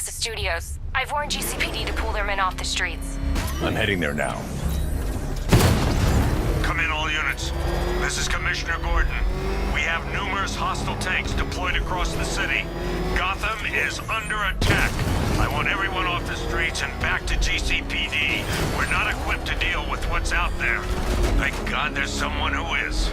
past the studios. I've warned GCPD to pull their men off the streets. I'm heading there now. Come in, all units. This is Commissioner Gordon. We have numerous hostile tanks deployed across the city. Gotham is under attack. I want everyone off the streets and back to GCPD. We're not equipped to deal with what's out there. Thank God there's someone who is.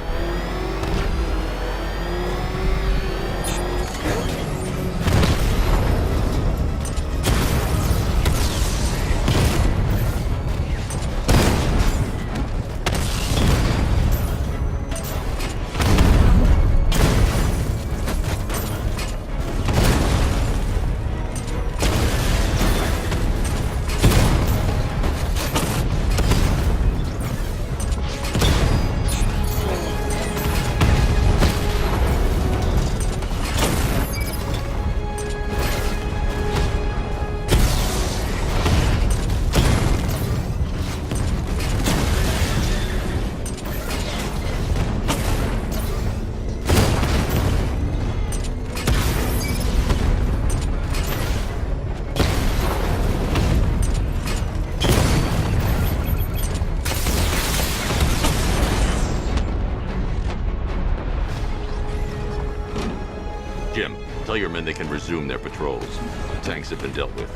Jim, tell your men they can resume their patrols. The tanks have been dealt with.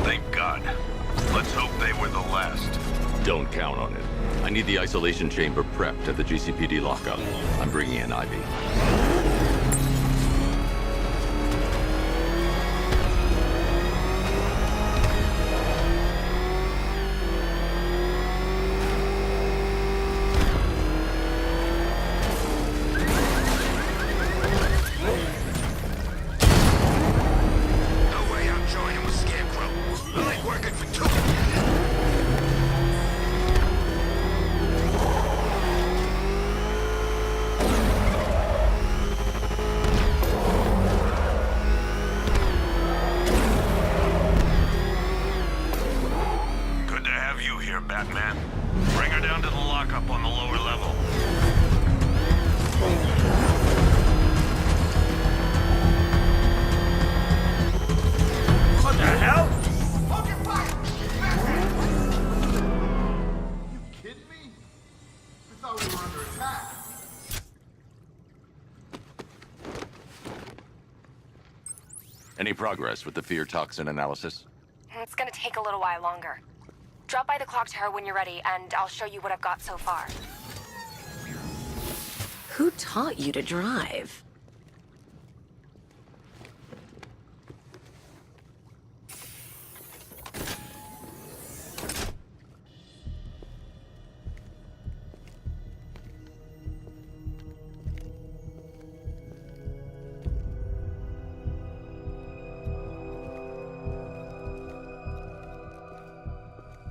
Thank God. Let's hope they were the last. Don't count on it. I need the isolation chamber prepped at the GCPD lockup. I'm bringing in Ivy. Batman. Bring her down to the lockup on the lower level. What the hell? Hold your fire! You kidding me? I thought we were under attack. Any progress with the fear toxin analysis? It's gonna take a little while longer. Drop by the clock tower when you're ready, and I'll show you what I've got so far. Who taught you to drive?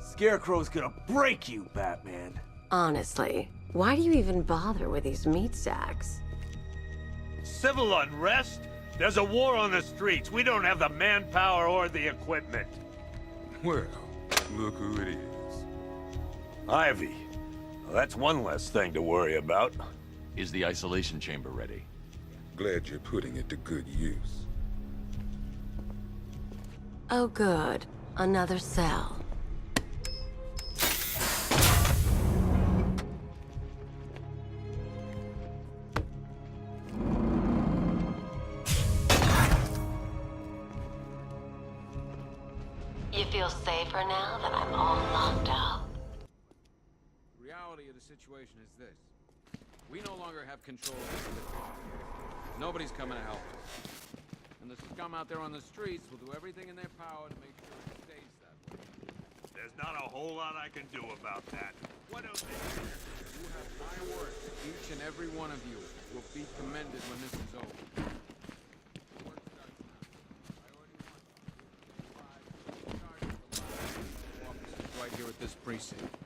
Scarecrow's gonna break you, Batman. Honestly, why do you even bother with these meat sacks? Civil unrest? There's a war on the streets. We don't have the manpower or the equipment. Well, look who it is. Ivy. Well, that's one less thing to worry about. Is the isolation chamber ready? Glad you're putting it to good use. Oh good, another cell. You feel safer now that I'm all locked up? The reality of the situation is this. We no longer have control of this situation. Nobody's coming to help us. And the scum out there on the streets will do everything in their power to make sure it stays that way. There's not a whole lot I can do about that. What else? You have my word. Each and every one of you will be commended when this is over. The work starts now. Priority 1. Officers right here at this precinct.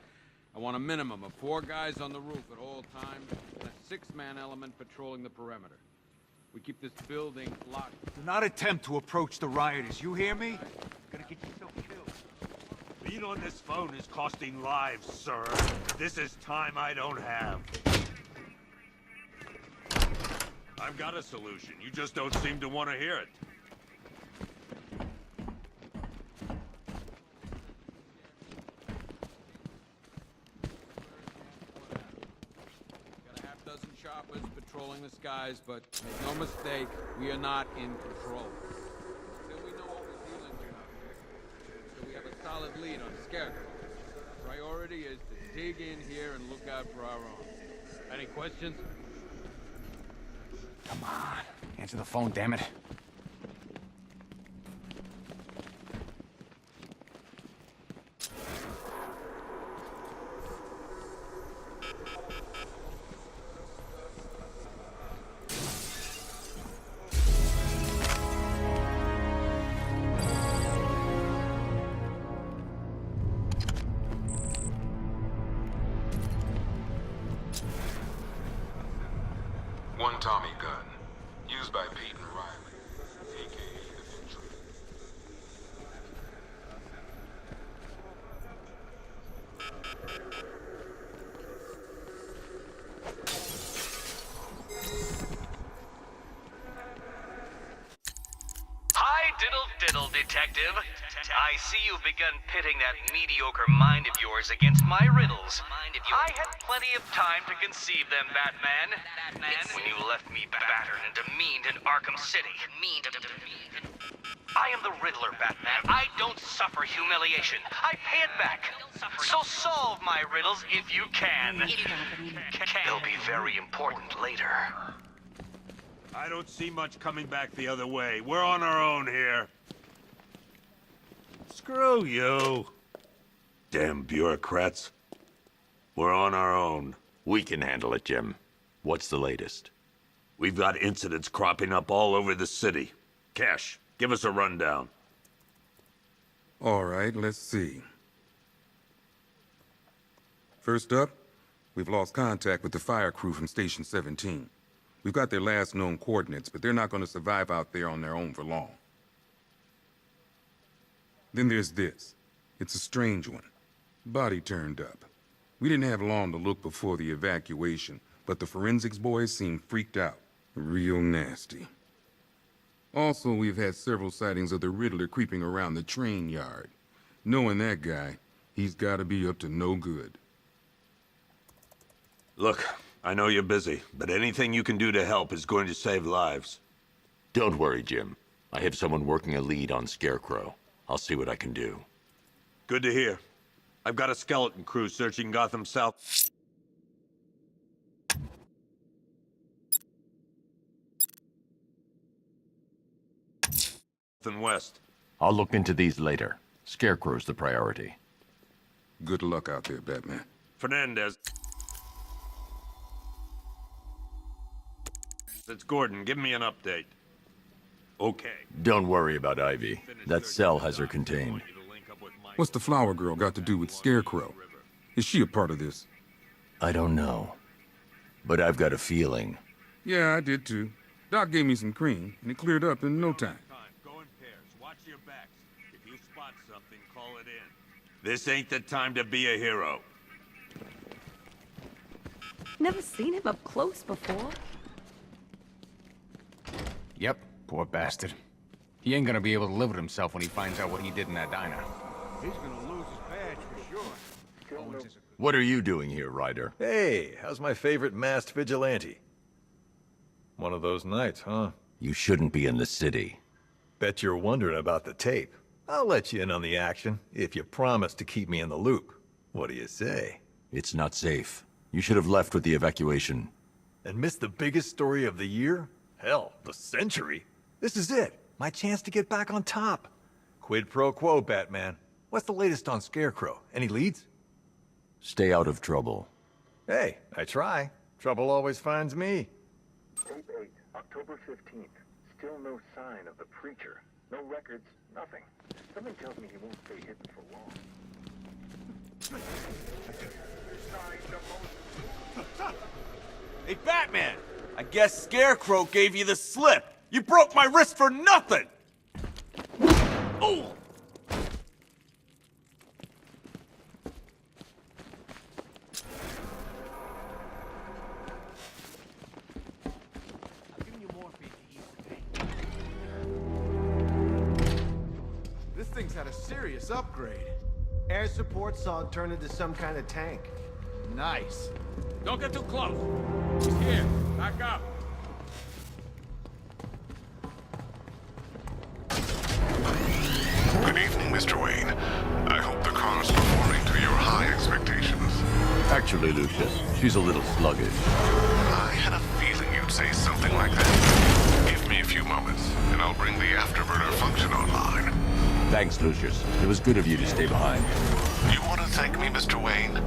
I want a minimum of 4 guys on the roof at all times and a 6-man element patrolling the perimeter. We keep this building locked. Do not attempt to approach the rioters, you hear me? You're gonna get yourself killed. Being on this phone is costing lives, sir. This is time I don't have. I've got a solution. You just don't seem to want to hear it. choppers patrolling the skies, but make no mistake, we are not in control. Until we know what we're dealing with out here, until we have a solid lead on Scarecrow, priority is to dig in here and look out for our own. Any questions? Come on. Answer the phone, damn it. One Tommy gun, used by Peyton Riley, a.k.a. the Venture. Hi, diddle, detective. I see you've begun pitting that mediocre mind of yours against my riddles. I had plenty of time to conceive them, Batman. When you left me battered and demeaned in Arkham City. I am the Riddler, Batman. I don't suffer humiliation. I pay it back. So solve my riddles if you can. They'll be very important later. I don't see much coming back the other way. We're on our own here. Screw you. Damn bureaucrats. We're on our own. We can handle it, Jim. What's the latest? We've got incidents cropping up all over the city. Cash, give us a rundown. All right, let's see. First up, we've lost contact with the fire crew from Station 17. We've got their last known coordinates, but they're not going to survive out there on their own for long. Then there's this. It's a strange one. Body turned up. We didn't have long to look before the evacuation, but the forensics boys seemed freaked out. Real nasty. Also, we've had several sightings of the Riddler creeping around the train yard. Knowing that guy, he's got to be up to no good. Look, I know you're busy, but anything you can do to help is going to save lives. Don't worry, Jim. I have someone working a lead on Scarecrow. I'll see what I can do. Good to hear. I've got a skeleton crew searching Gotham South and West. I'll look into these later. Scarecrow's the priority. Good luck out there, Batman. Fernandez. It's Gordon. Give me an update. Okay. Don't worry about Ivy. That cell has her contained. What's the flower girl got to do with Scarecrow? Is she a part of this? I don't know. But I've got a feeling. Yeah, I did too. Doc gave me some cream, and it cleared up in no time. Go in pairs. Watch your backs. If you spot something, call it in. This ain't the time to be a hero. Never seen him up close before. Yep, poor bastard. He ain't gonna be able to live with himself when he finds out what he did in that diner. He's gonna lose his badge for sure. What are you doing here, Ryder? Hey, how's my favorite masked vigilante? One of those nights, huh? You shouldn't be in the city. Bet you're wondering about the tape. I'll let you in on the action if you promise to keep me in the loop. What do you say? It's not safe. You should have left with the evacuation. And missed the biggest story of the year? Hell, the century. This is it. My chance to get back on top. Quid pro quo, Batman. What's the latest on Scarecrow? Any leads? Stay out of trouble. Hey, I try. Trouble always finds me. Tape 8, October 15th. Still no sign of the preacher. No records, nothing. Something tells me he won't stay hidden for long. Hey, Batman! I guess Scarecrow gave you the slip! You broke my wrist for nothing! Oh! This thing's had a serious upgrade. Air support saw it turn into some kind of tank. Nice. Don't get too close. He's here. Back up! Good evening, Mr. Wayne. I hope the car's performing to your high expectations. Actually, Lucius, she's a little sluggish. I had a feeling you'd say something like that. Give me a few moments, and I'll bring the afterburner function online. Thanks, Lucius. It was good of you to stay behind. You want to thank me, Mr. Wayne?